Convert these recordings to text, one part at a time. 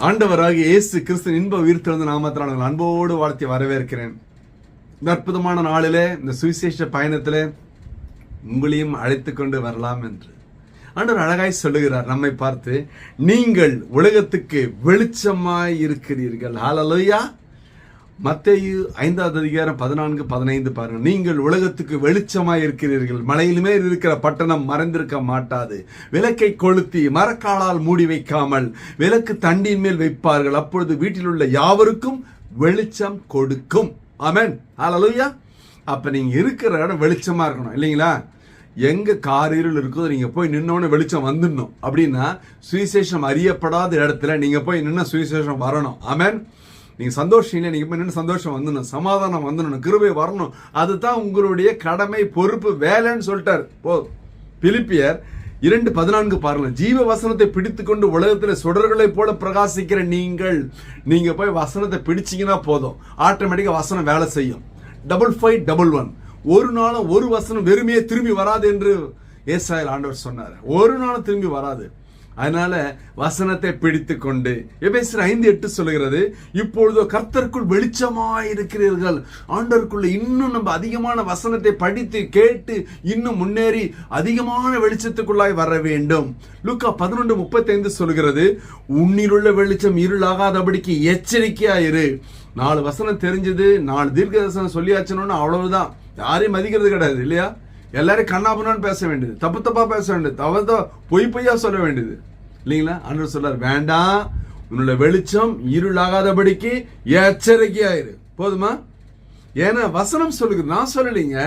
ஆண்டவராகிய இயேசு கிறிஸ்து இன்ப உயிர்த்தெழுந்த நாமத்தினால் அன்போடு வாழ்த்தி வரவேற்கிறேன். இந்த அற்புதமான நாளிலே, இந்த சுவிசேஷ பயணத்திலே உங்களையும் அழைத்து கொண்டு வரலாம் என்று ஆண்டவர் அழகாய் சொல்லுகிறார். நம்மை பார்த்து, நீங்கள் உலகத்துக்கு வெளிச்சமாய் இருக்கிறீர்கள். ஹல்லேலூயா. மத்தேயு 5வது அதிகாரம் 14-15 பாருங்க. நீங்கள் உலகத்துக்கு வெளிச்சமாய் இருக்கிறீர்கள். மலையிலுமே இருக்கிற பட்டணம் மறைந்திருக்க மாட்டாது. விளக்கை கொளுத்தி மரக்காலால் மூடி வைக்காமல் விளக்கு தண்டின் மேல் வைப்பார்கள். அப்பொழுது வீட்டில் உள்ள யாவருக்கும் வெளிச்சம் கொடுக்கும். ஆமென். ஹல்லேலூயா. அப்ப நீங்க இருக்கிற இடம் வெளிச்சமா இருக்கணும், இல்லைங்களா? எங்க காரிருள் இருக்கோ நீங்க போய் நின்னோன்னு வெளிச்சம் வந்துடணும். அப்படின்னா சுவிசேஷம் அறியப்படாத இடத்துல நீங்க போய் நின்ன சுவிசேஷம் வரணும். ஆமென். நீங்க சந்தோஷம் இல்லை, நீங்க போய் நின்று சந்தோஷம் வந்துடணும், சமாதானம் வந்துடணும், கிருபை வரணும். அதுதான் உங்களுடைய கடமை, பொறுப்பு, வேலைன்னு சொல்லிட்டார். பிலிப்பியர் 2:14 பாருங்க. ஜீவ வசனத்தை பிடித்து கொண்டு உலகத்தில் சுடர்களை போல பிரகாசிக்கிற நீங்க போய் வசனத்தை பிடிச்சிங்கன்னா போதும், ஆட்டோமேட்டிக்கா வசனம் வேலை செய்யும். 5511 ஒரு நாளும் ஒரு வசனம் வெறுமையே திரும்பி வராது என்று ஏசாயாவில் ஆண்டவர் சொன்னார். ஒரு நாளும் திரும்பி வராது. அதனால வசனத்தை பிடித்து கொண்டு, எபேசியர் 5:8 சொல்லுகிறது, இப்பொழுதோ கர்த்தருக்குள் வெளிச்சமாய் இருக்கிறீர்கள். ஆண்டவருக்குள்ள இன்னும் நம்ம அதிகமான வசனத்தை படித்து கேட்டு இன்னும் முன்னேறி அதிகமான வெளிச்சத்துக்குள்ளாய் வர வேண்டும். லூக்கா 11:35 சொல்லுகிறது, உன்னிலுள்ள வெளிச்சம் இருளாகாதபடிக்கு எச்சரிக்கையாயிரு. 4 வசனம் தெரிஞ்சது, 4 தீர்க்க தரிசனம் சொல்லியாச்சுன்னு அவ்வளவுதான். யாரையும் மதிக்கிறது கிடையாது, இல்லையா? எல்லாரும் கண்ணாபுண்ணான்னு பேச வேண்டியது, தப்பு தப்பா பேச வேண்டியது, பொய்யா சொல்ல வேண்டியது, இல்லைங்களா? ஆண்டவர் சொல்றார், வேண்டாம், உன்னோட வெளிச்சம் இருளாகாதபடிக்கு எச்சரிக்கையாயிரு. போதுமா? ஏன்னா வசனம் சொல்லுது, நான் சொல்லலைங்க.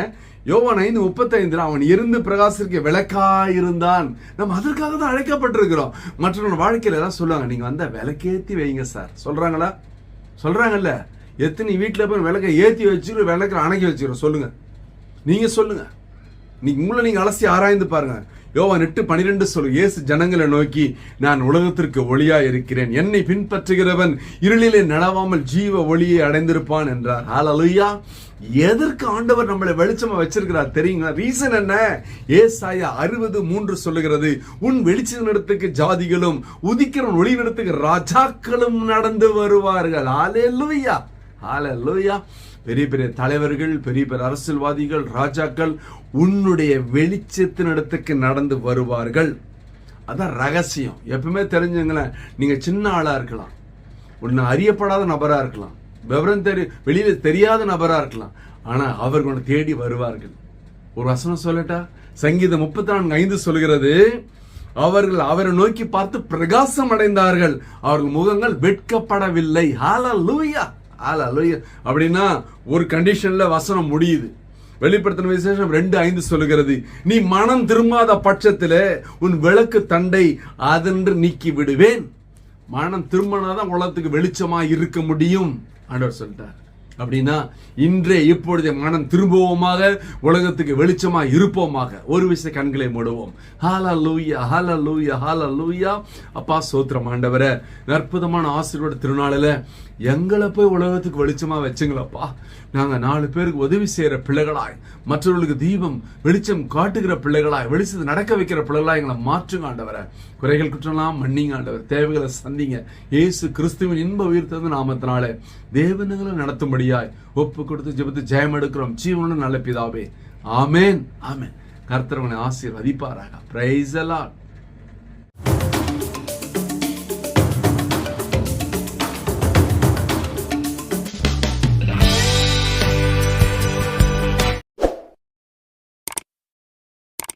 யோவான் 5:35 அவன் இருந்து பிரகாசிக்க விளக்காயிருந்தான். நம்ம அதற்காக தான் அழைக்கப்பட்டிருக்கிறோம். மற்றவங்க வாழ்க்கையில எல்லாம் சொல்லுவாங்க, நீங்க வந்த விளக்கேத்தி வைங்க சார். சொல்றாங்களா? சொல்றாங்கல்ல. எத்தனை வீட்டுல போய் விளக்க ஏத்தி வச்சுக்கிறோம், விளக்க அணைக்கி வச்சுக்கிறோம்? சொல்லுங்க, நீங்க சொல்லுங்க. உங்களை நீங்க அலசி ஆராய்ந்து பாருங்க. யோவான் 8:12 சொல்லு, இயேசு ஜனங்களை நோக்கி, நான் உலகத்திற்கு ஒளியா இருக்கிறேன், என்னை பின்பற்றுகிறவன் இருளிலே நடவாமல் ஜீவ ஒளியை அடைந்திருப்பான் என்றார். ஹல்லேலூயா. எதற்கு ஆண்டவர் நம்மளை வெளிச்சமா வச்சிருக்கிறார் தெரியுங்களா? ரீசன் என்ன? ஏசாயா 60:3 சொல்லுகிறது, உன் வெளிச்சத்திற்கு ஜாதிகளும் உதிக்கிற ஒளியிடத்துக்கு ராஜாக்களும் நடந்து வருவார்கள். ஹல்லேலூயா. ஹல்லேலூயா. பெரிய பெரிய தலைவர்கள், பெரிய பெரிய அரசியல்வாதிகள், ராஜாக்கள் உன்னுடைய வெளிச்சத்தின் இடத்துக்கு நடந்து வருவார்கள். அதான் ரகசியம். எப்பவுமே தெரிஞ்சுங்களேன். நீங்க சின்ன ஆளா இருக்கலாம், ஒன்னு அறியப்படாத நபரா இருக்கலாம், விவரம் வெளியில தெரியாத நபரா இருக்கலாம், ஆனா அவர்கள் தேடி வருவார்கள். ஒரு வசனம் சொல்லட்டா? சங்கீதம் 34:5 சொல்கிறது, அவர்கள் அவரை நோக்கி பார்த்து பிரகாசம் அடைந்தார்கள், அவர்கள் முகங்கள் வெட்கப்படவில்லை. ஹல்லேலூயா. ஹல்லேலூயா. அப்படின்னா ஒரு கண்டிஷன்ல வசனம் முடியுது. வெளிப்படுத்தின விசேஷம் 2:5 சொல்லுகிறது, நீ மனம் திரும்பாத பட்சத்திலே உன் விளக்கு தண்டை அதென்று நீக்கி விடுவேன். மனம் திரும்பினாதான் உலகத்துக்கு வெளிச்சமா இருக்க முடியும் ஆண்டவர் சொல்லிட்டார். அப்படின்னா இன்றே இப்பொழுதே மனம் திரும்புவோமாக, உலகத்துக்கு வெளிச்சமா இருப்போமாக. ஒரு விஷயம் கண்களை மூடுவோம். ஹல்லேலூயா. ஹல்லேலூயா. ஹல்லேலூயா. அப்பா சோத்திரம் ஆண்டவரே, அற்புதமான ஆசீர்வாத திருநாளில எங்களை போய் உலகத்துக்கு வெளிச்சமா வச்சுங்களப்பா. நாங்க 4 பேருக்கு உதவி செய்யற பிள்ளைகளாய், மற்றவர்களுக்கு தீபம் வெளிச்சம் காட்டுகிற பிள்ளைகளாய், வெளிச்சத்தை நடக்க வைக்கிற பிள்ளைகளாய் எங்களை மாற்றுங்க ஆண்டவரே. குறைகள் குற்றம்லாம் மன்னிங்க ஆண்டவர். தேவைகளை சந்திங்க. இயேசு கிறிஸ்துவின் இன்ப உயிர்த்தெழுந்த நாமத்தினாலே தேவனுங்களை நடத்தும்படியாய் ஒப்பு கொடுத்து ஜெபத்து ஜெயம் எடுக்கிறோம். ஜீவனுடன் நல்ல பிதாவே. ஆமேன். ஆமேன். கர்த்தர் உங்களை ஆசீர்வதிப்பாராக. Praise the Lord.